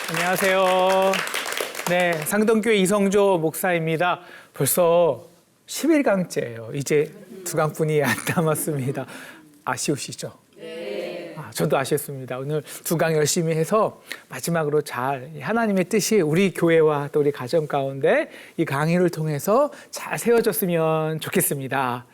안녕하세요. 네, 상동교회 이성조 목사입니다. 벌써 11강째예요. 이제 2강뿐이 안 남았습니다. 아쉬우시죠? 네. 저도 아쉽습니다. 오늘 2강 열심히 해서 마지막으로 잘 하나님의 뜻이 우리 교회와 또 우리 가정 가운데 이 강의를 통해서 잘 세워졌으면 좋겠습니다.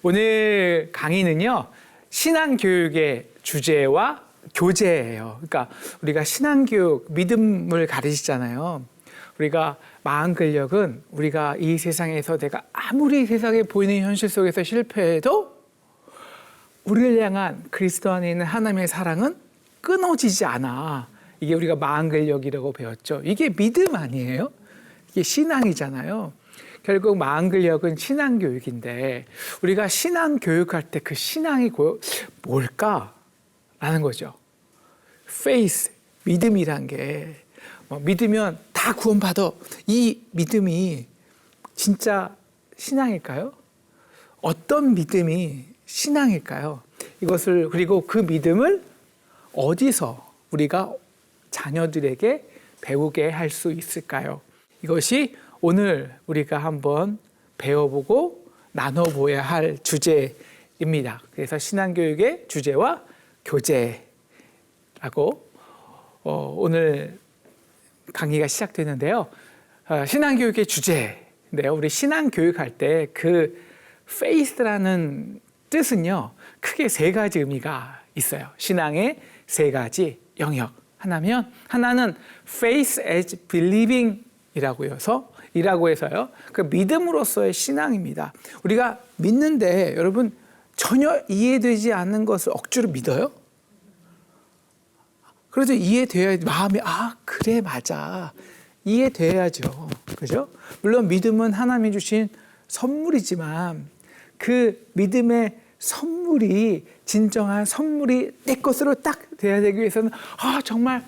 오늘 강의는요, 신앙교육의 주제와 교제예요. 그러니까 우리가 신앙교육, 믿음을 가르치잖아요. 우리가 마음 근력은 우리가 이 세상에서 내가 아무리 세상에 보이는 현실 속에서 실패해도 우리를 향한 그리스도 안에 있는 하나님의 사랑은 끊어지지 않아. 이게 우리가 마음 근력이라고 배웠죠. 이게 믿음 아니에요? 이게 신앙이잖아요. 결국 마음 근력은 신앙 교육인데 우리가 신앙 교육할 때 그 신앙이 뭘까? 라는 거죠. faith, 믿음이란 게 믿으면 다 구원받아. 이 믿음이 진짜 신앙일까요? 어떤 믿음이 신앙일까요? 이것을 그리고 그 믿음을 어디서 우리가 자녀들에게 배우게 할 수 있을까요? 이것이 오늘 우리가 한번 배워보고 나눠봐야 할 주제입니다. 그래서 신앙교육의 주제와 교제라고 오늘 강의가 시작되는데요. 신앙교육의 주제인데요. 우리 신앙교육할 때 그 faith라는 뜻은요, 크게 3가지 의미가 있어요. 신앙의 3가지 영역. 하나는 faith as believing 이라고 해서요. 그 믿음으로서의 신앙입니다. 우리가 믿는데 여러분 전혀 이해되지 않는 것을 억지로 믿어요? 그래도 이해돼야 마음이 그래 맞아 이해돼야죠. 그죠? 물론 믿음은 하나님이 주신 선물이지만 그 믿음의 선물이 진정한 선물이 내 것으로 딱 돼야 되기 위해서는 정말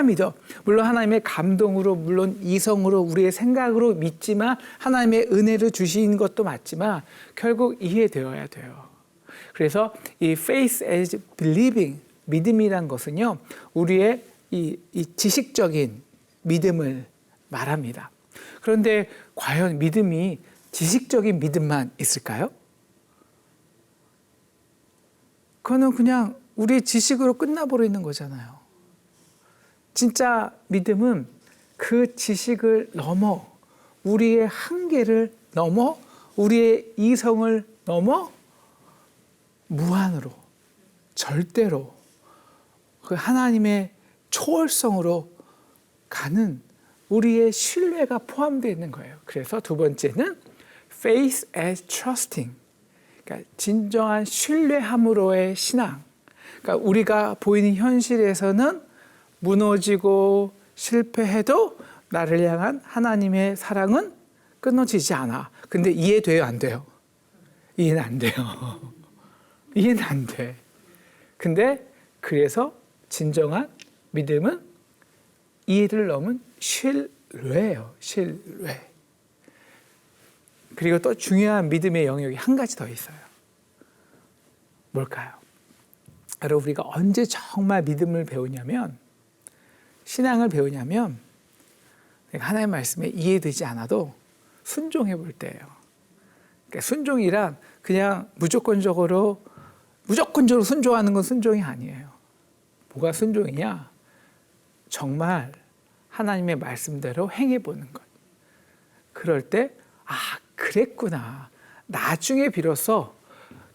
믿어. 물론 하나님의 감동으로, 물론 이성으로, 우리의 생각으로 믿지만 하나님의 은혜를 주신 것도 맞지만 결국 이해되어야 돼요. 그래서 이 faith as believing, 믿음이란 것은요, 우리의 이 지식적인 믿음을 말합니다. 그런데 과연 믿음이 지식적인 믿음만 있을까요? 그거는 그냥 우리의 지식으로 끝나버리는 거잖아요. 진짜 믿음은 그 지식을 넘어, 우리의 한계를 넘어, 우리의 이성을 넘어 무한으로, 절대로 그 하나님의 초월성으로 가는 우리의 신뢰가 포함되어 있는 거예요. 그래서 2번째는 faith as trusting. 그러니까 진정한 신뢰함으로의 신앙. 그러니까 우리가 보이는 현실에서는 무너지고 실패해도 나를 향한 하나님의 사랑은 끊어지지 않아. 근데 이해돼요, 안 돼요? 이해는 안 돼요. 이해는 안 돼. 근데 그래서 진정한 믿음은 이해를 넘은 신뢰예요. 신뢰. 그리고 또 중요한 믿음의 영역이 한 가지 더 있어요. 뭘까요? 여러분, 우리가 언제 정말 믿음을 배우냐면, 신앙을 배우냐면 하나님의 말씀에 이해되지 않아도 순종해 볼 때예요. 그러니까 순종이란 그냥 무조건적으로 순종하는 건 순종이 아니에요. 뭐가 순종이냐? 정말 하나님의 말씀대로 행해보는 것. 그럴 때 그랬구나. 나중에 비로소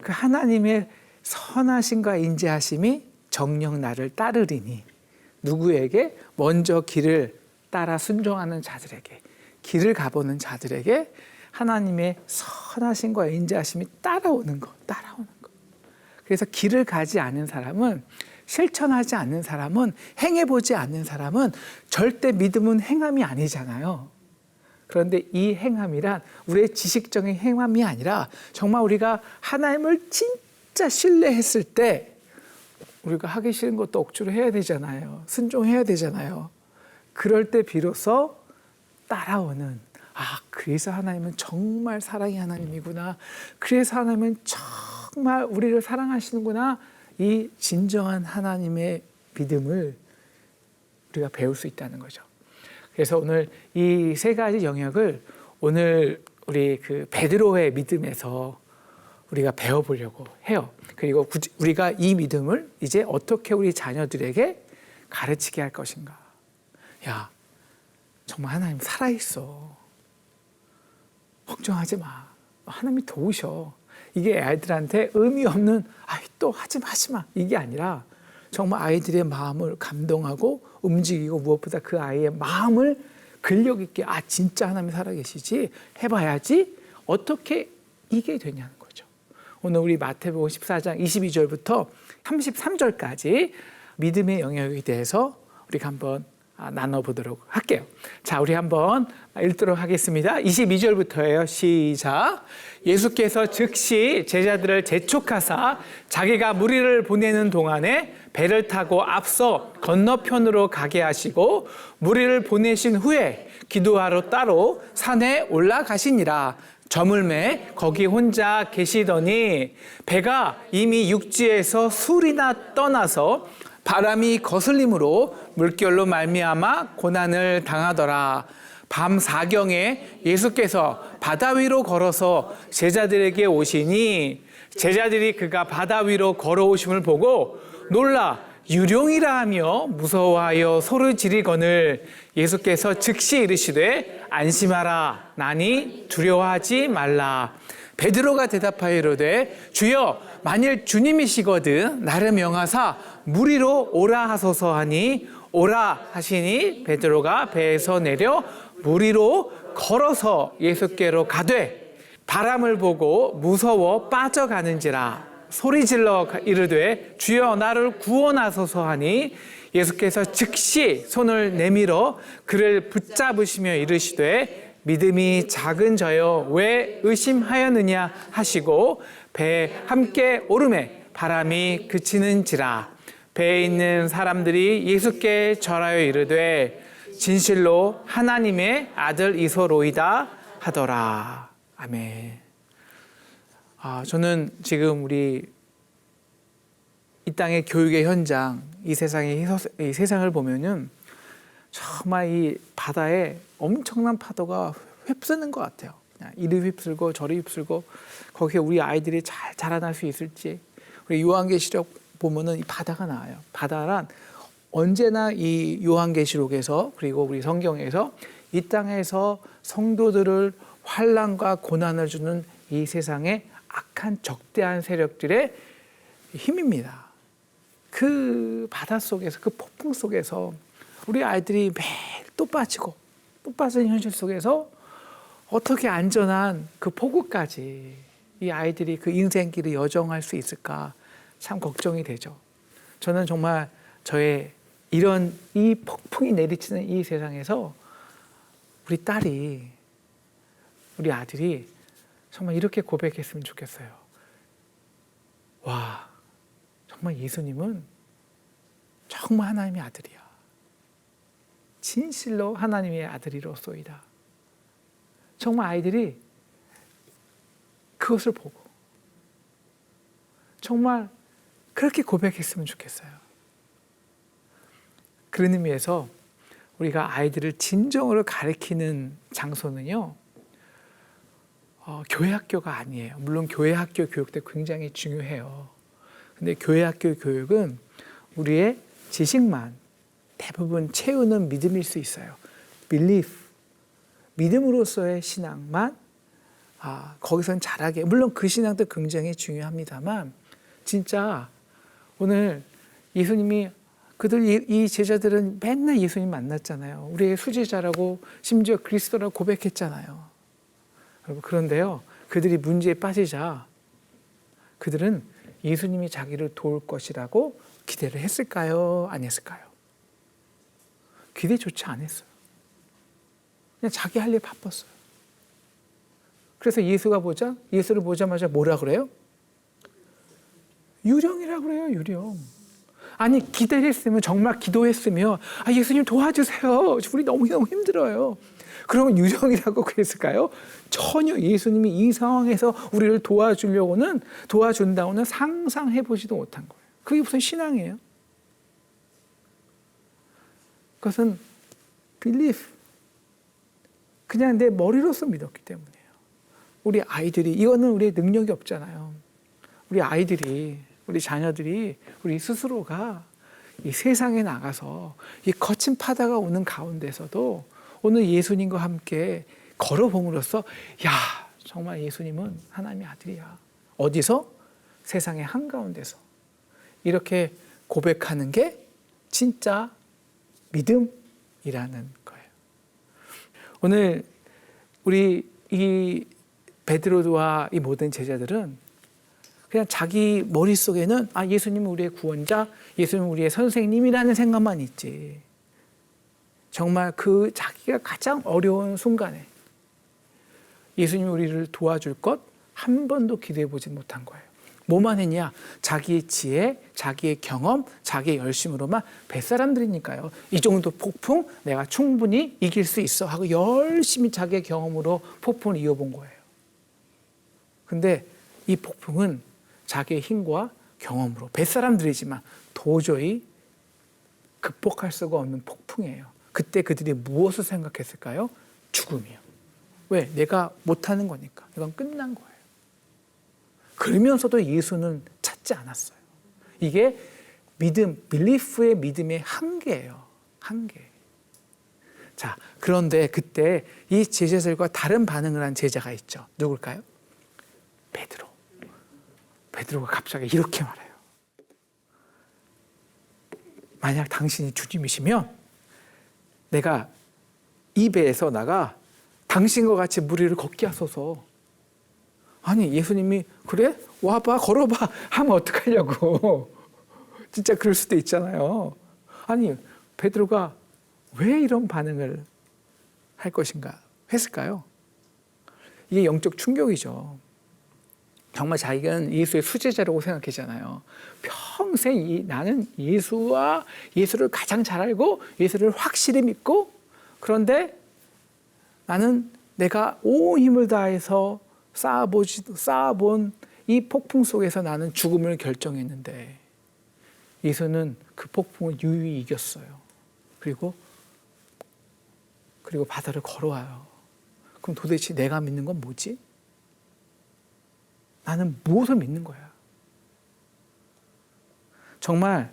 그 하나님의 선하심과 인자하심이 정녕 나를 따르리니 누구에게? 먼저 길을 따라 순종하는 자들에게, 길을 가보는 자들에게 하나님의 선하심과 인자하심이 따라오는 것. 그래서 길을 가지 않은 사람은, 실천하지 않는 사람은, 행해보지 않는 사람은 절대 믿음은 행함이 아니잖아요. 그런데 이 행함이란 우리의 지식적인 행함이 아니라 정말 우리가 하나님을 진짜 신뢰했을 때 우리가 하기 싫은 것도 억지로 해야 되잖아요. 순종해야 되잖아요. 그럴 때 비로소 따라오는, 그래서 하나님은 정말 사랑의 하나님이구나. 그래서 하나님은 정말 우리를 사랑하시는구나. 이 진정한 하나님의 믿음을 우리가 배울 수 있다는 거죠. 그래서 오늘 이 세 가지 영역을 오늘 우리 그 베드로의 믿음에서 우리가 배워보려고 해요. 그리고 우리가 이 믿음을 이제 어떻게 우리 자녀들에게 가르치게 할 것인가. 야, 정말 하나님 살아있어. 걱정하지 마. 하나님이 도우셔. 이게 아이들한테 의미 없는 또 하지 마 이게 아니라 정말 아이들의 마음을 감동하고 움직이고 무엇보다 그 아이의 마음을 근력 있게 진짜 하나님이 살아계시지 해봐야지 어떻게 이게 되냐는 거죠. 오늘 우리 마태복음 14장 22절부터 33절까지 믿음의 영역에 대해서 우리가 한번 나눠보도록 할게요. 자, 우리 한번 읽도록 하겠습니다. 22절부터예요. 시작. 예수께서 즉시 제자들을 재촉하사 자기가 무리를 보내는 동안에 배를 타고 앞서 건너편으로 가게 하시고 무리를 보내신 후에 기도하러 따로 산에 올라가시니라. 저물매 거기 혼자 계시더니 배가 이미 육지에서 술이나 떠나서 바람이 거슬림으로 물결로 말미암아 고난을 당하더라. 밤 사경에 예수께서 바다 위로 걸어서 제자들에게 오시니 제자들이 그가 바다 위로 걸어오심을 보고 놀라 유령이라 하며 무서워하여 소를 지르거늘 예수께서 즉시 이르시되 안심하라 나니 두려워하지 말라. 베드로가 대답하여 이르되 주여 만일 주님이시거든 나를 명하사 무리로 오라 하소서 하니 오라 하시니 베드로가 배에서 내려 무리로 걸어서 예수께로 가되 바람을 보고 무서워 빠져가는지라 소리질러 이르되 주여 나를 구원하소서 하니 예수께서 즉시 손을 내밀어 그를 붙잡으시며 이르시되 믿음이 작은 저여 왜 의심하였느냐 하시고 배에 함께 오르매 바람이 그치는지라. 배에 있는 사람들이 예수께 절하여 이르되 진실로 하나님의 아들이소로이다 하더라. 아멘. 저는 지금 우리 이 땅의 교육의 현장, 이 세상을 보면은 정말 이 바다에 엄청난 파도가 휩쓰는 것 같아요. 이리 휩쓸고 저리 휩쓸고 거기에 우리 아이들이 잘 자라날 수 있을지. 우리 요한계시록 보면은 이 바다가 나와요. 바다란 언제나 이 요한계시록에서 그리고 우리 성경에서 이 땅에서 성도들을 환난과 고난을 주는 이 세상의 악한 적대한 세력들의 힘입니다. 그 바다 속에서 그 폭풍 속에서 우리 아이들이 매일 또 빠지고 또 빠지는 현실 속에서 어떻게 안전한 그 포구까지 이 아이들이 그 인생길을 여정할 수 있을까 참 걱정이 되죠. 저는 정말 저의 이런 이 폭풍이 내리치는 이 세상에서 우리 딸이 우리 아들이 정말 이렇게 고백했으면 좋겠어요. 와, 정말 예수님은 정말 하나님의 아들이야. 진실로 하나님의 아들이로소이다. 정말 아이들이 그것을 보고 정말 그렇게 고백했으면 좋겠어요. 그런 의미에서 우리가 아이들을 진정으로 가르치는 장소는요, 교회 학교가 아니에요. 물론 교회 학교 교육도 굉장히 중요해요. 근데 교회 학교 교육은 우리의 지식만 대부분 채우는 믿음일 수 있어요. belief, 믿음으로서의 신앙만 거기선 잘하게. 물론 그 신앙도 굉장히 중요합니다만 진짜 오늘 예수님이 이 제자들은 맨날 예수님 만났잖아요. 우리의 수제자라고 심지어 그리스도라고 고백했잖아요. 여러분, 그런데요, 그들이 문제에 빠지자 그들은 예수님이 자기를 도울 것이라고 기대를 했을까요? 안 했을까요? 기대조차 안 했어요. 그냥 자기 할 일 바빴어요. 그래서 예수를 보자마자 뭐라 그래요? 유령이라고 그래요, 유령. 아니, 기대를 했으면, 정말 기도했으면, 예수님 도와주세요. 우리 너무너무 힘들어요. 그러면 유령이라고 그랬을까요? 전혀 예수님이 이 상황에서 우리를 도와준다고는 상상해보지도 못한 거예요. 그게 무슨 신앙이에요? 그것은 belief. 그냥 내 머리로서 믿었기 때문이에요. 우리 아이들이, 이거는 우리의 능력이 없잖아요. 우리 아이들이, 우리 자녀들이, 우리 스스로가 이 세상에 나가서 이 거친 파다가 오는 가운데서도 오늘 예수님과 함께 걸어봄으로써 야, 정말 예수님은 하나님의 아들이야. 어디서? 세상의 한가운데서. 이렇게 고백하는 게 진짜 믿음이라는 거예요. 오늘 우리 이 베드로와 이 모든 제자들은 그냥 자기 머릿속에는 예수님은 우리의 구원자, 예수님은 우리의 선생님이라는 생각만 있지. 정말 그 자기가 가장 어려운 순간에 예수님이 우리를 도와줄 것 한 번도 기대해 보지 못한 거예요. 뭐만 했냐? 자기의 지혜, 자기의 경험, 자기의 열심으로만 뱃사람들이니까요. 이 정도 폭풍 내가 충분히 이길 수 있어 하고 열심히 자기의 경험으로 폭풍을 이어본 거예요. 근데 이 폭풍은 자기의 힘과 경험으로 뱃사람들이지만 도저히 극복할 수가 없는 폭풍이에요. 그때 그들이 무엇을 생각했을까요? 죽음이요. 왜? 내가 못하는 거니까. 이건 끝난 거예요. 그러면서도 예수는 찾지 않았어요. 이게 믿음, 빌리프의 믿음의 한계예요. 한계. 자, 그런데 그때 이 제자들과 다른 반응을 한 제자가 있죠. 누굴까요? 베드로. 베드로가 갑자기 이렇게 말해요. 만약 당신이 주님이시면 내가 이 배에서 나가 당신과 같이 물 위를 걷게 하소서. 아니, 예수님이 그래? 와봐, 걸어봐 하면 어떡하냐고. 진짜 그럴 수도 있잖아요. 아니, 베드로가 왜 이런 반응을 할 것인가 했을까요? 이게 영적 충격이죠. 정말 자기는 예수의 수제자라고 생각했잖아요. 평생 나는 예수를 가장 잘 알고 예수를 확실히 믿고, 그런데 나는 내가 온 힘을 다해서 쌓아본 이 폭풍 속에서 나는 죽음을 결정했는데 예수는 그 폭풍을 유유히 이겼어요. 그리고 바다를 걸어와요. 그럼 도대체 내가 믿는 건 뭐지? 나는 무엇을 믿는 거야? 정말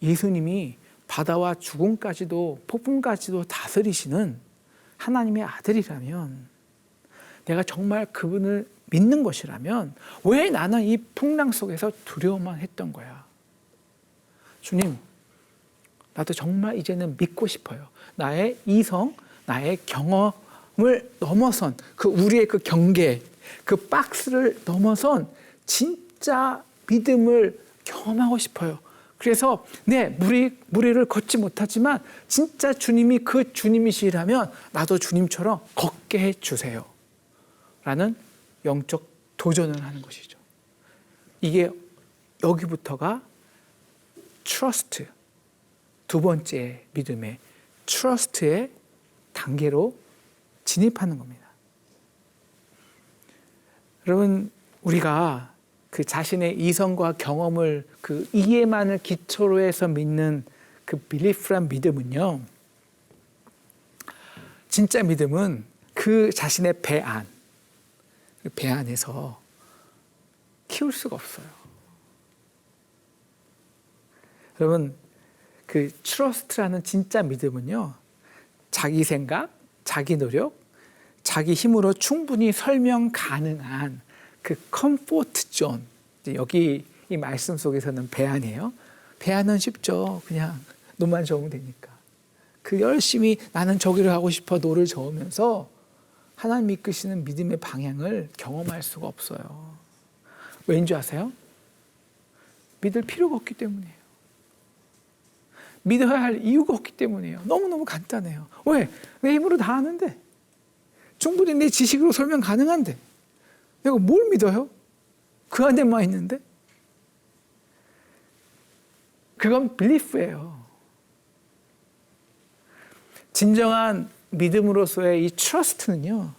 예수님이 바다와 죽음까지도 폭풍까지도 다스리시는 하나님의 아들이라면, 내가 정말 그분을 믿는 것이라면 왜 나는 이 풍랑 속에서 두려워만 했던 거야? 주님, 나도 정말 이제는 믿고 싶어요. 나의 이성, 나의 경험을 넘어선 우리의 그 경계, 그 박스를 넘어선 진짜 믿음을 경험하고 싶어요. 그래서 물 위를 걷지 못하지만 진짜 주님이 그 주님이시라면 나도 주님처럼 걷게 해주세요. 라는 영적 도전을 하는 것이죠. 이게 여기부터가 트러스트, 두 번째 믿음의 트러스트의 단계로 진입하는 겁니다. 여러분, 우리가 그 자신의 이성과 경험을 그 이해만을 기초로 해서 믿는 그 빌리프란 믿음은요, 진짜 믿음은 그 자신의 배 안에서 키울 수가 없어요. 여러분, 그 트러스트라는 진짜 믿음은요, 자기 생각, 자기 노력, 자기 힘으로 충분히 설명 가능한 그 컴포트 존, 여기 이 말씀 속에서는 배안이에요. 배안은 쉽죠. 그냥 노만 저으면 되니까. 그 열심히 나는 저기를 가고 싶어 노를 저으면서 하나님 이끄시는 믿음의 방향을 경험할 수가 없어요. 왠지 아세요? 믿을 필요가 없기 때문이에요. 믿어야 할 이유가 없기 때문이에요. 너무너무 간단해요. 왜? 내 힘으로 다 아는데, 충분히 내 지식으로 설명 가능한데 내가 뭘 믿어요? 그 안에만 있는데? 그건 빌리프예요. 진정한 믿음으로서의 이 트러스트는요,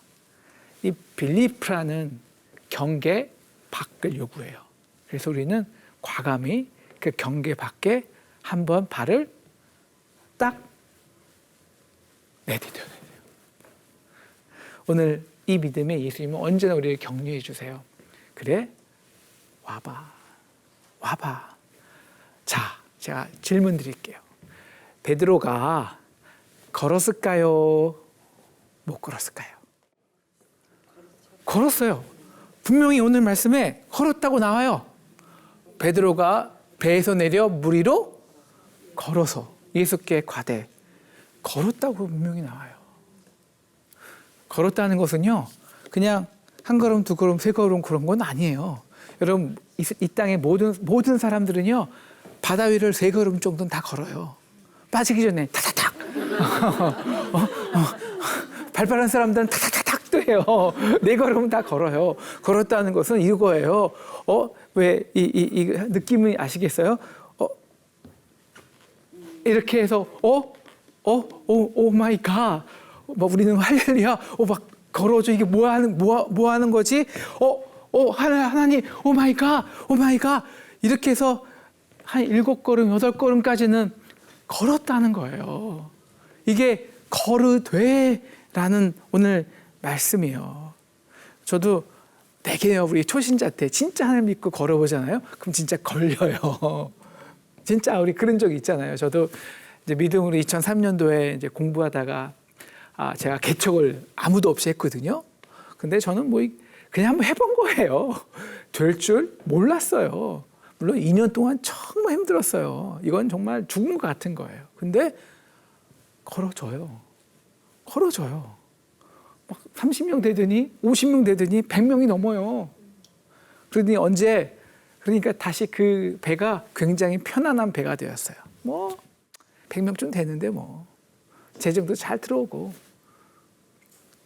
이 빌리프라는 경계 밖을 요구해요. 그래서 우리는 과감히 그 경계 밖에 한번 발을 딱 내디뎌야 돼요. 오늘 이 믿음에 예수님은 언제나 우리를 격려해 주세요. 그래, 와봐. 자, 제가 질문 드릴게요. 베드로가 걸었을까요? 못 걸었을까요? 걸었어요. 분명히 오늘 말씀에 걸었다고 나와요. 베드로가 배에서 내려 물 위로 걸어서 예수께 가되 걸었다고 분명히 나와요. 걸었다는 것은요, 그냥 한 걸음, 두 걸음, 세 걸음 그런 건 아니에요. 여러분, 이 땅의 모든 사람들은요, 바다 위를 세 걸음 정도는 다 걸어요. 빠지기 전에 타타탁. 발빠른 사람들은 타타타탁도 해요. 네 걸음은 다 걸어요. 걸었다는 것은 이거예요. 왜 이 느낌을 아시겠어요? 이렇게 해서 오 마이 갓. 뭐 우리는 할렐루야. 막 걸어줘. 이게 뭐 하는 거지? 하나님, 오 마이 갓. 이렇게 해서 한 7걸음, 8걸음까지는 걸었다는 거예요. 이게 걸으되라는 오늘 말씀이에요. 저도 되게 우리 초신자 때 진짜 하나님 믿고 걸어보잖아요. 그럼 진짜 걸려요. 진짜 우리 그런 적이 있잖아요. 저도 이제 믿음으로 2003년도에 이제 공부하다가 제가 개척을 아무도 없이 했거든요. 근데 저는 뭐 그냥 한번 해본 거예요. 될 줄 몰랐어요. 물론 2년 동안 정말 힘들었어요. 이건 정말 죽은 것 같은 거예요. 근데 걸어줘요. 막 30명 되더니 50명 되더니 100명이 넘어요. 그러니까 다시 그 배가 굉장히 편안한 배가 되었어요. 뭐 100명쯤 되는데 뭐 재정도 잘 들어오고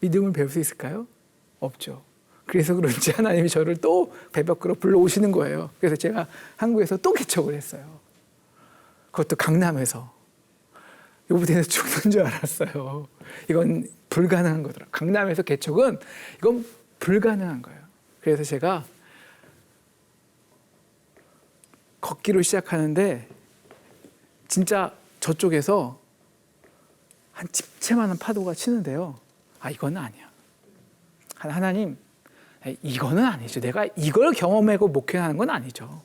믿음을 배울 수 있을까요? 없죠. 그래서 그런지 하나님이 저를 또 배 밖으로 불러오시는 거예요. 그래서 제가 한국에서 또 개척을 했어요. 그것도 강남에서. 요부대는 죽는 줄 알았어요. 이건 불가능한 거더라고요. 강남에서 개척은 이건 불가능한 거예요. 그래서 제가 걷기로 시작하는데 진짜 저쪽에서 한 집채만한 파도가 치는데요. 이건 아니야. 하나님, 이거는 아니죠. 내가 이걸 경험하고 목회하는 건 아니죠.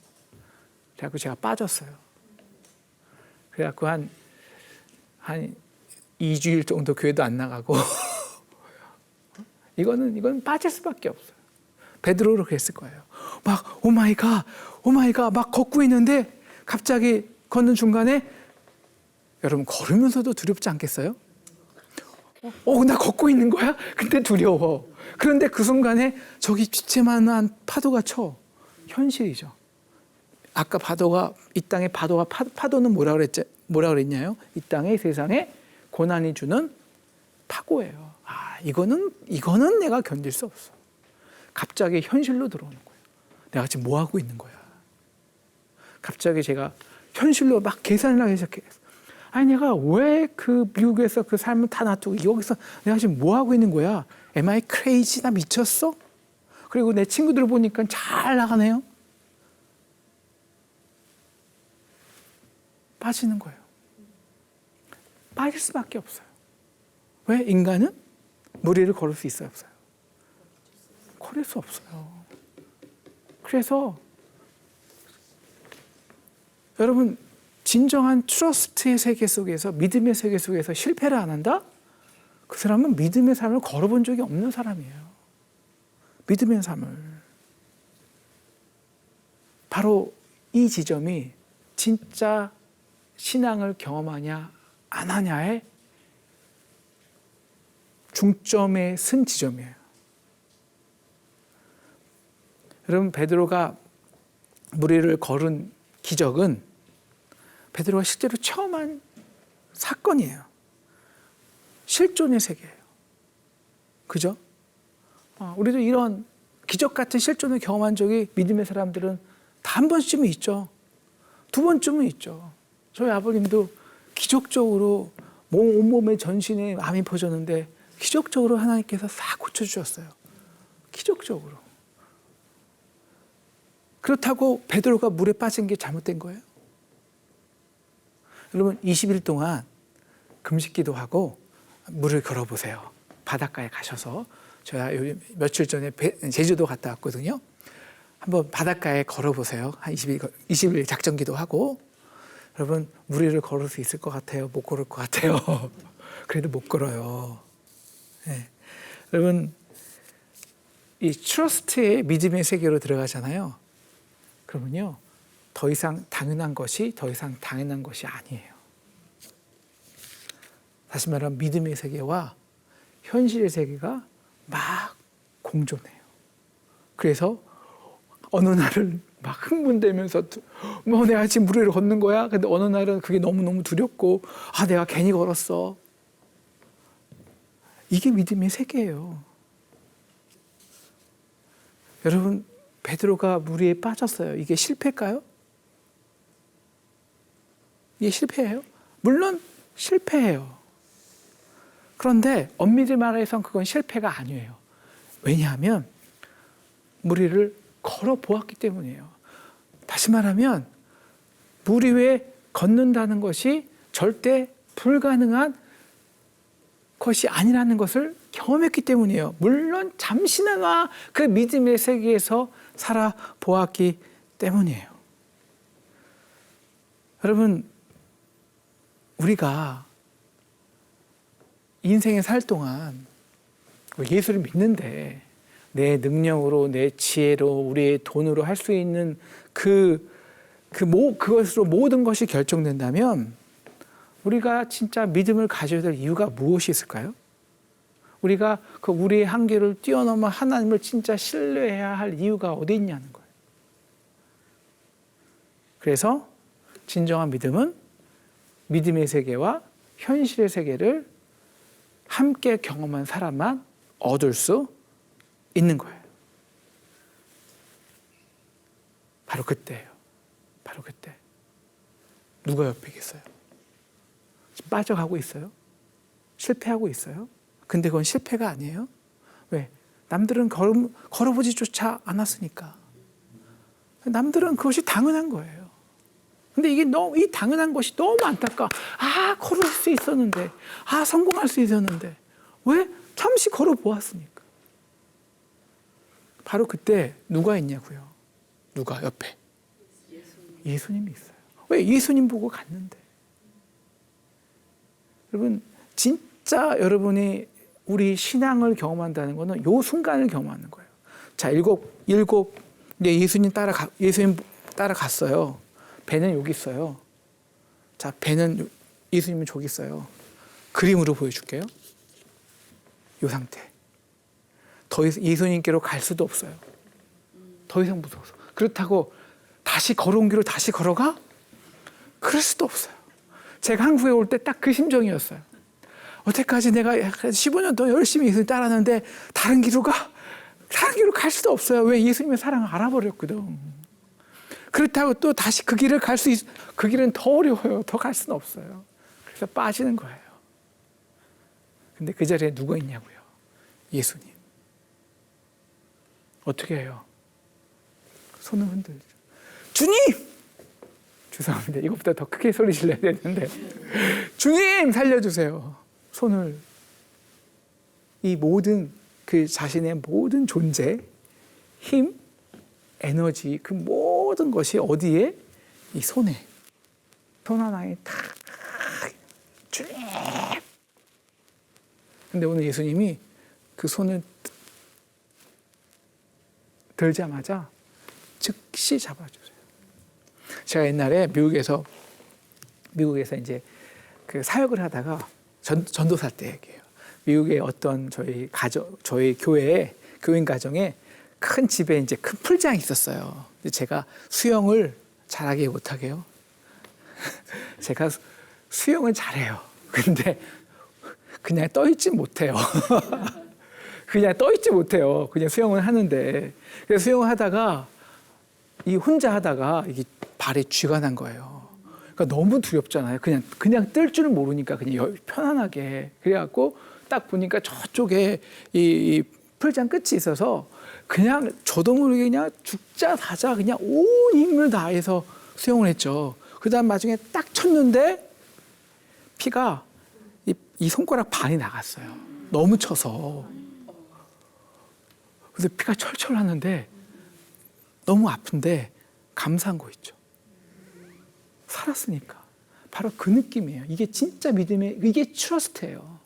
그래갖고 제가 빠졌어요. 그래갖고 한 2주일 정도 교회도 안 나가고 이건 빠질 수밖에 없어요. 베드로로 그랬을 거예요. 막 오마이갓 막 걷고 있는데 갑자기 걷는 중간에 여러분 걸으면서도 두렵지 않겠어요? 나 걷고 있는 거야? 근데 두려워. 그런데 그 순간에 저기 쥐채만한 파도가 쳐. 현실이죠. 아까 이 땅의 파도는 뭐라 그랬냐요? 이 땅의 세상에 고난이 주는 파고예요. 이거는 내가 견딜 수 없어. 갑자기 현실로 들어오는 거예요. 내가 지금 뭐 하고 있는 거야? 갑자기 제가 현실로 막 계산을 하기 시작했어요. 내가 왜 그 미국에서 그 삶을 다 놔두고 여기서 내가 지금 뭐 하고 있는 거야? Am I crazy? 나 미쳤어? 그리고 내 친구들 보니까 잘 나가네요. 빠지는 거예요. 빠질 수밖에 없어요. 왜? 인간은 물 위를 걸을 수 있어요, 없어요? 걸을 수 없어요. 그래서 여러분, 진정한 트러스트의 세계 속에서, 믿음의 세계 속에서 실패를 안 한다? 그 사람은 믿음의 삶을 걸어본 적이 없는 사람이에요. 믿음의 삶을. 바로 이 지점이 진짜 신앙을 경험하냐 안 하냐의 중점에 쓴 지점이에요. 여러분, 베드로가 물 위를 걸은 기적은 베드로가 실제로 처음 한 사건이에요. 실존의 세계예요. 그죠? 우리도 이런 기적 같은 실존을 경험한 적이 믿음의 사람들은 다 한 번쯤은 있죠. 두 번쯤은 있죠. 저희 아버님도 기적적으로 온몸에 전신에 암이 퍼졌는데 기적적으로 하나님께서 싹 고쳐주셨어요. 기적적으로. 그렇다고 베드로가 물에 빠진 게 잘못된 거예요? 여러분, 20일 동안 금식기도 하고 물을 걸어보세요. 바닷가에 가셔서 제가 며칠 전에 제주도 갔다 왔거든요. 한번 바닷가에 걸어보세요. 한 20일 작전기도 하고. 여러분 물 위를 걸을 수 있을 것 같아요? 못 걸을 것 같아요? 그래도 못 걸어요. 네. 여러분 이 트러스트의 믿음의 세계로 들어가잖아요. 그러면요 더 이상 당연한 것이 더 이상 당연한 것이 아니에요. 다시 말하면 믿음의 세계와 현실의 세계가 막 공존해요. 그래서 어느 날은 막 흥분되면서 내가 지금 물 위를 걷는 거야? 근데 어느 날은 그게 너무너무 두렵고 내가 괜히 걸었어. 이게 믿음의 세계예요. 여러분 베드로가 물 위에 빠졌어요. 이게 실패일까요? 이게 실패예요? 물론 실패예요. 그런데 엄밀히 말해서 그건 실패가 아니에요. 왜냐하면 물 위를 걸어 보았기 때문이에요. 다시 말하면 물 위에 걷는다는 것이 절대 불가능한 것이 아니라는 것을 경험했기 때문이에요. 물론 잠시나마 그 믿음의 세계에서 살아보았기 때문이에요. 여러분 우리가 인생에 살 동안 예수를 믿는데 내 능력으로 내 지혜로 우리의 돈으로 할 수 있는 그것으로 모든 것이 결정된다면 우리가 진짜 믿음을 가져야 될 이유가 무엇이 있을까요? 우리가 그 우리의 한계를 뛰어넘어 하나님을 진짜 신뢰해야 할 이유가 어디 있냐는 거예요. 그래서 진정한 믿음은 믿음의 세계와 현실의 세계를 함께 경험한 사람만 얻을 수 있는 거예요. 바로 그때예요. 바로 그때. 누가 옆에 계세요? 빠져가고 있어요? 실패하고 있어요? 근데 그건 실패가 아니에요. 왜? 남들은 걸어보지조차 않았으니까. 남들은 그것이 당연한 거예요. 근데 이게 이 당연한 것이 너무 안타까워. 걸을 수 있었는데, 성공할 수 있었는데, 왜? 잠시 걸어보았으니까. 바로 그때 누가 있냐고요? 누가 옆에? 예수님이 있어요. 왜? 예수님 보고 갔는데. 여러분, 진짜 여러분이 우리 신앙을 경험한다는 것은 요 순간을 경험하는 거예요. 자, 일곱, 예수님 따라갔어요. 배는 여기 있어요. 자, 배는 예수님은 저기 있어요. 그림으로 보여줄게요. 이 상태. 더 이상 예수님께로 갈 수도 없어요. 더 이상 무서워서. 그렇다고 다시 걸어온 길로 다시 걸어가? 그럴 수도 없어요. 제가 한국에 올 때 딱 그 심정이었어요. 여태까지 내가 15년 더 열심히 예수님 따랐는데 다른 길로 갈 수도 없어요. 왜? 예수님의 사랑을 알아버렸거든. 그렇다고 또 다시 그 길을 그 길은 더 어려워요. 더 갈 수는 없어요. 그래서 빠지는 거예요. 근데 그 자리에 누가 있냐고요? 예수님. 어떻게 해요? 손을 흔들죠. 주님! 죄송합니다. 이것보다 더 크게 소리 질러야 되는데. 주님! 살려주세요. 손을. 이 모든 그 자신의 모든 존재, 힘, 에너지, 그 모든 것이 어디에? 이 손에. 손 하나에 탁. 주님! 근데 오늘 예수님이 그 손을 들자마자 즉시 잡아주세요. 제가 옛날에 미국에서 이제 그 사역을 하다가 전도사 때 얘기해요. 미국의 어떤 저희 교인 가정에 큰 집에 이제 큰 풀장이 있었어요. 근데 제가 수영을 잘하게 못하게요. 제가 수영은 잘해요. 근데 그냥 떠있지 못해요. 그냥 수영을 하는데. 그래서 수영을 하다가 혼자 하다가 이게 발에 쥐가 난 거예요. 그러니까 너무 두렵잖아요. 그냥 뜰 줄을 모르니까 그냥 편안하게. 그래갖고 딱 보니까 저쪽에 이 풀장 끝이 있어서 그냥 저도 모르게 그냥 죽자 사자 그냥 온 힘을 다해서 수영을 했죠. 그다음 나중에 딱 쳤는데 피가 이 손가락 반이 나갔어요. 너무 쳐서. 그래서 피가 철철 나는데 너무 아픈데 감사한 거 있죠. 살았으니까. 바로 그 느낌이에요. 이게 진짜 믿음의, 이게 트러스트예요.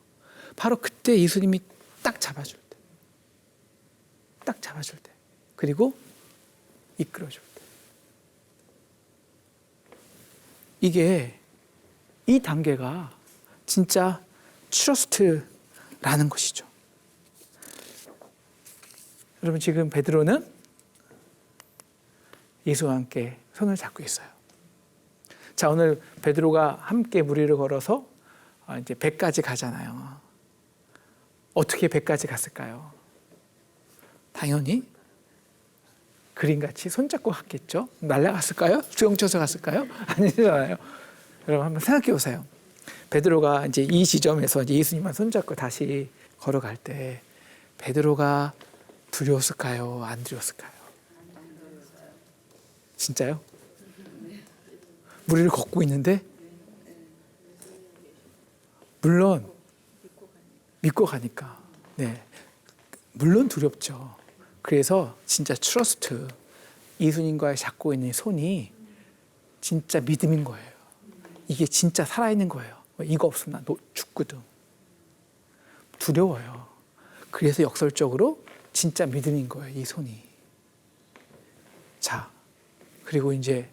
바로 그때 예수님이 딱 잡아줄 때. 딱 잡아줄 때. 그리고 이끌어줄 때. 이게, 이 단계가 진짜 트러스트라는 것이죠. 여러분, 지금 베드로는 예수와 함께 손을 잡고 있어요. 자, 오늘 베드로가 함께 무리를 걸어서 이제 배까지 가잖아요. 어떻게 배까지 갔을까요? 당연히 그림같이 손잡고 갔겠죠. 날아갔을까요? 수영쳐서 갔을까요? 아니잖아요. 여러분 한번 생각해 보세요. 베드로가 이제 이 지점에서 이제 예수님만 손잡고 다시 걸어갈 때 베드로가 두려웠을까요? 안 두려웠을까요? 진짜요? 무리를 걷고 있는데 물론 믿고 가니까 네, 물론 두렵죠. 그래서 진짜 트러스트, 예수님과의 잡고 있는 손이 진짜 믿음인 거예요. 이게 진짜 살아있는 거예요. 이거 없으면 나 죽거든. 두려워요. 그래서 역설적으로 진짜 믿음인 거예요, 이 손이. 자, 그리고 이제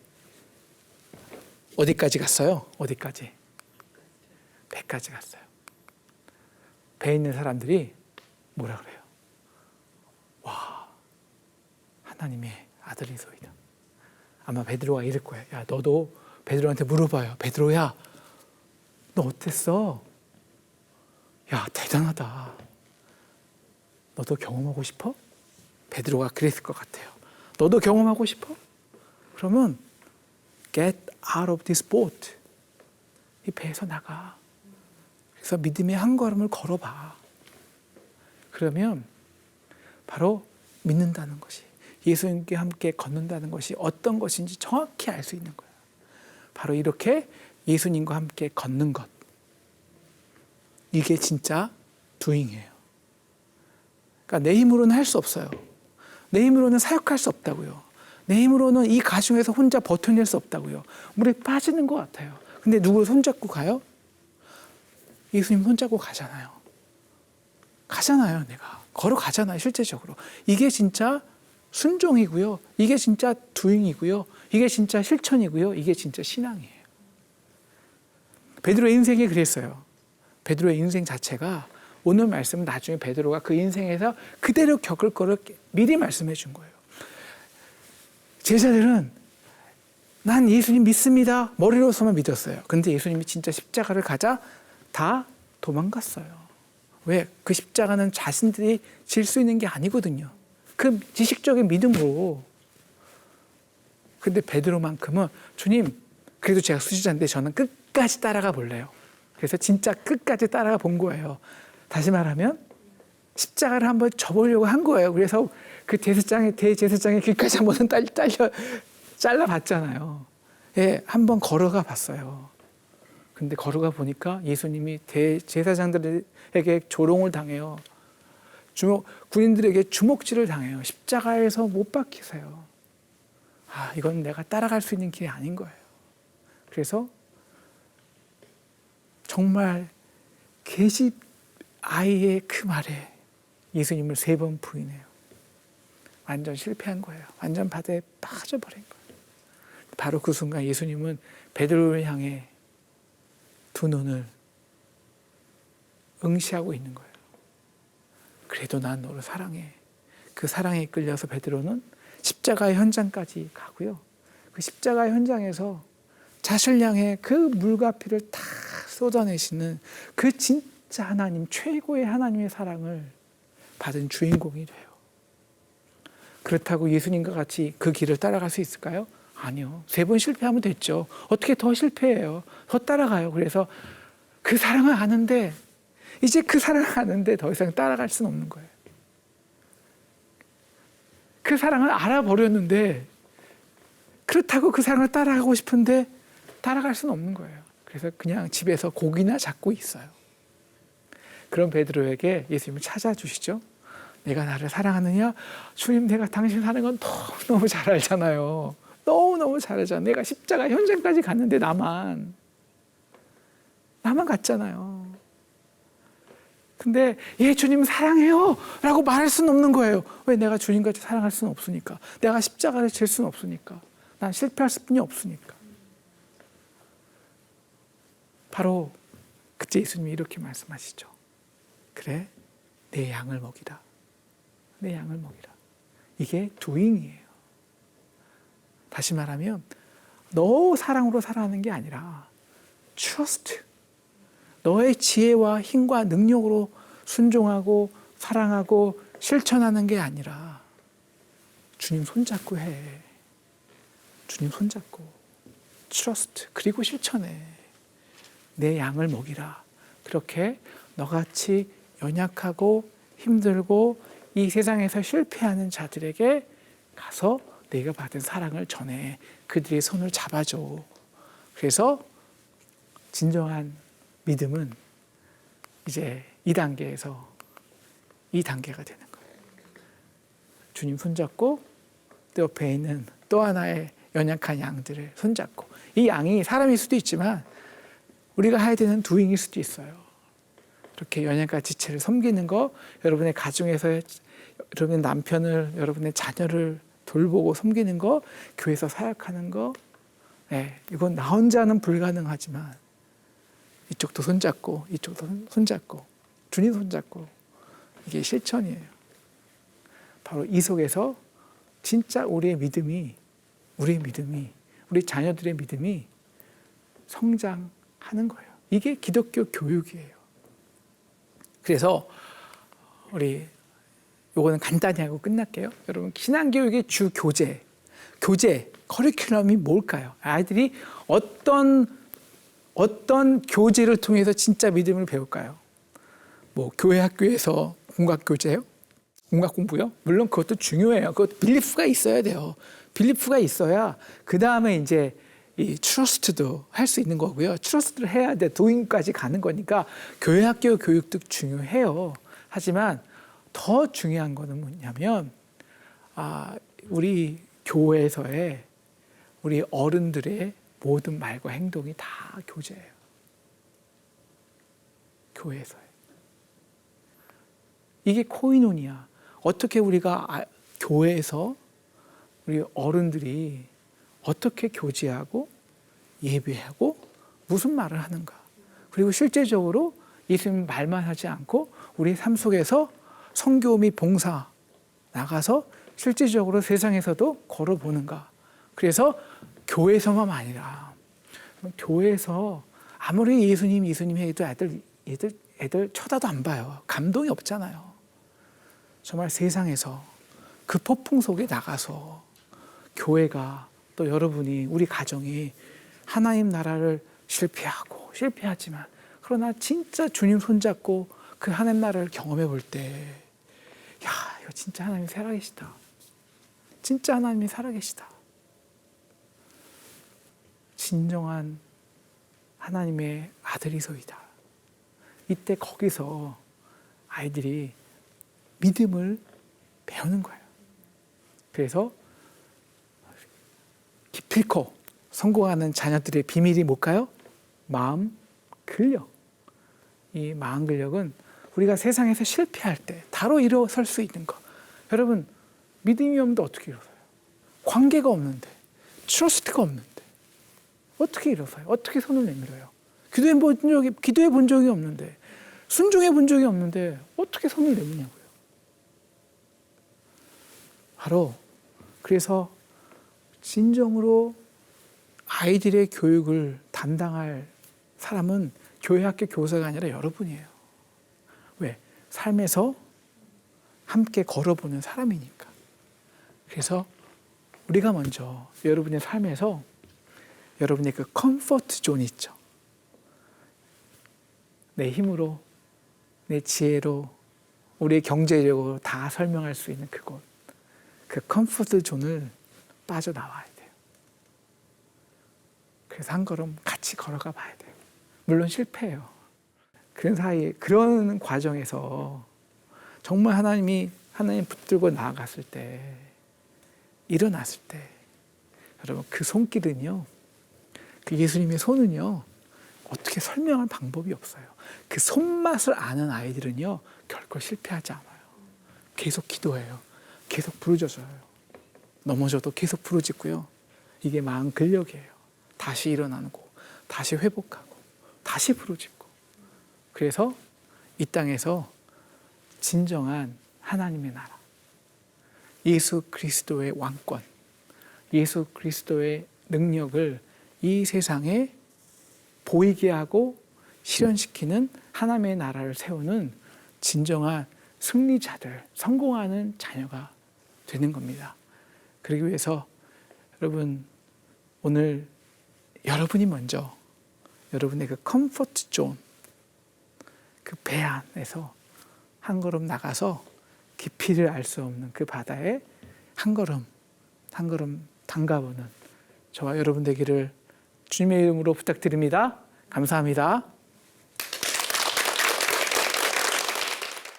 어디까지 갔어요? 어디까지? 배까지 갔어요. 배에 있는 사람들이 뭐라 그래요? 와, 하나님의 아들이소이다. 아마 베드로가 이럴 거예요. 야, 너도 베드로한테 물어봐요. 베드로야, 너 어땠어? 야, 대단하다. 너도 경험하고 싶어? 베드로가 그랬을 것 같아요. 너도 경험하고 싶어? 그러면 get out of this boat. 이 배에서 나가. 그래서 믿음의 한 걸음을 걸어봐. 그러면 바로 믿는다는 것이, 예수님께 함께 걷는다는 것이 어떤 것인지 정확히 알 수 있는 거예요. 바로 이렇게 예수님과 함께 걷는 것. 이게 진짜 doing이에요. 그러니까 내 힘으로는 할 수 없어요. 내 힘으로는 사역할 수 없다고요. 내 힘으로는 이 가정에서 혼자 버텨낼 수 없다고요. 물에 빠지는 것 같아요. 근데 누구를 손잡고 가요? 예수님 손잡고 가잖아요. 가잖아요, 내가. 걸어가잖아요, 실제적으로. 이게 진짜 순종이고요. 이게 진짜 doing이고요. 이게 진짜 실천이고요. 이게 진짜 신앙이에요. 베드로의 인생이 그랬어요. 베드로의 인생 자체가 오늘 말씀은 나중에 베드로가 그 인생에서 그대로 겪을 거를 미리 말씀해 준 거예요. 제자들은 난 예수님 믿습니다. 머리로서만 믿었어요. 근데 예수님이 진짜 십자가를 가자 다 도망갔어요. 왜? 그 십자가는 자신들이 질 수 있는 게 아니거든요. 그 지식적인 믿음으로. 근데 베드로만큼은 주님, 그래도 제가 수지자인데 저는 끝까지 따라가 볼래요. 그래서 진짜 끝까지 따라가 본 거예요. 다시 말하면 십자가를 한번 져보려고 한 거예요. 그래서 그 대제사장의 길까지 한번 잘라봤잖아요. 예, 한번 걸어가 봤어요. 근데 걸어가 보니까 예수님이 대제사장들에게 조롱을 당해요. 군인들에게 주먹질을 당해요. 십자가에서 못 박히세요. 아, 이건 내가 따라갈 수 있는 길이 아닌 거예요. 그래서 정말 계집 아이의 그 말에 예수님을 3번 부인해요. 완전 실패한 거예요. 완전 바다에 빠져버린 거예요. 바로 그 순간 예수님은 베드로를 향해 두 눈을 응시하고 있는 거예요. 그래도 난 너를 사랑해. 그 사랑에 이끌려서 베드로는 십자가의 현장까지 가고요. 그 십자가의 현장에서 자신을 향해 그 물과 피를 다 쏟아내시는 그 진짜 하나님, 최고의 하나님의 사랑을 받은 주인공이 돼요. 그렇다고 예수님과 같이 그 길을 따라갈 수 있을까요? 아니요. 3번 실패하면 됐죠. 어떻게 더 실패해요? 더 따라가요. 그래서 그 사랑을 아는데, 이제 그 사랑을 아는데 더 이상 따라갈 수는 없는 거예요. 그 사랑을 알아버렸는데, 그렇다고 그 사랑을 따라가고 싶은데 따라갈 수는 없는 거예요. 그래서 그냥 집에서 고기나 잡고 있어요. 그런 베드로에게 예수님을 찾아주시죠. 내가 나를 사랑하느냐? 주님, 내가 당신 사는 건 너무너무 잘 알잖아요. 너무너무 잘 알잖아요. 내가 십자가 현장까지 갔는데 나만 갔잖아요. 근데 주님 사랑해요 라고 말할 수는 없는 거예요. 왜? 내가 주님같이 사랑할 수는 없으니까. 내가 십자가를 질 수는 없으니까. 난 실패할 수뿐이 없으니까. 바로 그때 예수님이 이렇게 말씀하시죠. 그래, 내 양을 먹이라. 내 양을 먹이라. 이게 doing이에요. 다시 말하면 너 사랑으로 살아가는 게 아니라 trust. 너의 지혜와 힘과 능력으로 순종하고 사랑하고 실천하는 게 아니라 주님 손잡고 해. 주님 손잡고 trust. 그리고 실천해. 내 양을 먹이라. 그렇게 너같이 연약하고 힘들고 이 세상에서 실패하는 자들에게 가서 내가 받은 사랑을 전해. 그들의 손을 잡아줘. 그래서 진정한 믿음은 이제 2단계에서 2단계가 되는 거예요. 주님 손잡고 또 옆에 있는 또 하나의 연약한 양들을 손잡고, 이 양이 사람일 수도 있지만 우리가 해야 되는 doing일 수도 있어요. 이렇게 연약한 지체를 섬기는 거, 여러분의 가정에서 여러분의 남편을, 여러분의 자녀를 돌보고 섬기는 거, 교회에서 사역하는 거, 이건 나 혼자는 불가능하지만 이쪽도 손잡고 이쪽도 손잡고 주님 손잡고, 이게 실천이에요. 바로 이 속에서 진짜 우리 자녀들의 믿음이 성장하는 거예요. 이게 기독교 교육이에요. 그래서 우리 요거는 간단히 하고 끝날게요. 여러분, 신앙교육의 주 교재, 커리큘럼이 뭘까요? 아이들이 어떤 교재를 통해서 진짜 믿음을 배울까요? 뭐 교회 학교에서 공각 교재요? 공각 공부요? 물론 그것도 중요해요. 그것도 빌리프가 있어야 돼요. 빌리프가 있어야 그 다음에 이제 이 트러스트도 할 수 있는 거고요. 트러스트를 해야 돼. 도잉까지 가는 거니까 교회 학교 교육도 중요해요. 하지만 더 중요한 거는 뭐냐면 우리 교회에서의 우리 어른들의 모든 말과 행동이 다 교제예요. 교회에서의. 이게 코이노니아. 어떻게 우리가 교회에서 우리 어른들이 어떻게 교제하고 예배하고 무슨 말을 하는가. 그리고 실제적으로 예수님 말만 하지 않고 우리 삶 속에서 선교 및 봉사 나가서 실질적으로 세상에서도 걸어보는가. 그래서 교회에서만 아니라 교회에서 아무리 예수님 해도 애들 쳐다도 안 봐요. 감동이 없잖아요. 정말 세상에서 그 폭풍 속에 나가서 교회가 또 여러분이 우리 가정이 하나님 나라를 실패하지만 그러나 진짜 주님 손잡고 그 하나님 나라를 경험해 볼 때 이거 진짜 하나님이 살아계시다. 진짜 하나님이 살아계시다. 진정한 하나님의 아들이소이다. 이때 거기서 아이들이 믿음을 배우는 거예요. 그래서 기필코 성공하는 자녀들의 비밀이 뭘까요? 마음 근력. 이 마음 근력은 우리가 세상에서 실패할 때 바로 일어설 수 있는 거. 여러분, 믿음이 없는데 어떻게 일어서요? 관계가 없는데, 트러스트가 없는데 어떻게 일어서요? 어떻게 손을 내밀어요? 기도해 본 적이 없는데, 순종해 본 적이 없는데 어떻게 손을 내미냐고요. 바로 그래서 진정으로 아이들의 교육을 담당할 사람은 교회 학교 교사가 아니라 여러분이에요. 왜? 삶에서 함께 걸어보는 사람이니까. 그래서 우리가 먼저 여러분의 삶에서 여러분의 그 컴포트 존 있죠. 내 힘으로, 내 지혜로, 우리의 경제력으로 다 설명할 수 있는 그곳. 그 컴포트 존을 빠져나와야 돼요. 그래서 한 걸음 같이 걸어가 봐야 돼요. 물론 실패해요. 그런 사이에 그런 과정에서 정말 하나님 붙들고 나아갔을 때, 일어났을 때, 여러분 그 손길은요, 그 예수님의 손은요, 어떻게 설명할 방법이 없어요. 그 손맛을 아는 아이들은요, 결코 실패하지 않아요. 계속 기도해요. 계속 부르짖어요. 넘어져도 계속 부르짖고요. 이게 마음 근력이에요. 다시 일어나고, 다시 회복하고, 다시 부르짖고. 그래서 이 땅에서 진정한 하나님의 나라, 예수 그리스도의 왕권, 예수 그리스도의 능력을 이 세상에 보이게 하고 실현시키는 하나님의 나라를 세우는 진정한 승리자들, 성공하는 자녀가 되는 겁니다. 그러기 위해서 여러분, 오늘 여러분이 먼저 여러분의 그 컴포트 존, 그 배 안에서 한 걸음 나가서 깊이를 알 수 없는 그 바다에 한 걸음 담가보는 저와 여러분 되기를 주님의 이름으로 부탁드립니다. 감사합니다.